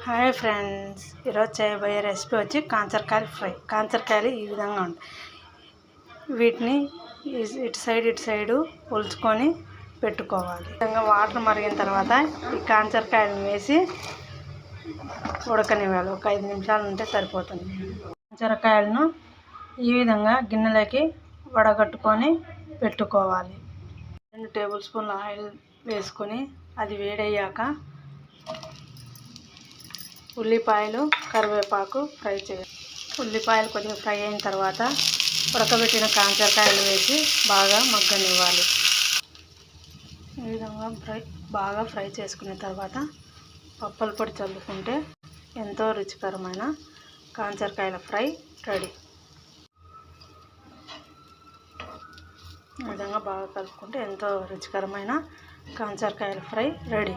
Hi friends, ఈరోజు చేయబోయే recipe వచ్చి కాంచరకాయలు ఫ్రై. కాంచరకాయలు ఈ విధంగా ఉంటాయి. వీటిని ఇటు సైడు ఒలుచుకొని పెట్టుకోవాలి. ఈ విధంగా వాటర్ మరిగిన తర్వాత ఈ కాంచరకాయలను వేసి ఉడకనివ్వాలి. ఒక 5 నిమిషాలు ఉంటే సరిపోతుంది. కాంచరకాయలను ఈ విధంగా గిన్నెలోకి వడగట్టుకొని పెట్టుకోవాలి. 2 టేబుల్ స్పూన్ల ఆయిల్ వేసుకొని అది వేడయ్యాక ఉల్లిపాయలు, కరివేపాకు ఫ్రై చేయాలి. ఉల్లిపాయలు కొద్దిగా ఫ్రై అయిన తర్వాత ఉడకబెట్టిన కాంచరకాయలు వేసి బాగా మగ్గనివ్వాలి. ఈ విధంగా బాగా ఫ్రై చేసుకున్న తర్వాత పప్పుల పొడి చల్లుకుంటే ఎంతో రుచికరమైన కాంచరకాయల ఫ్రై రెడీ. ఈ విధంగా బాగా కలుపుకుంటే ఎంతో రుచికరమైన కాంచరకాయల ఫ్రై రెడీ.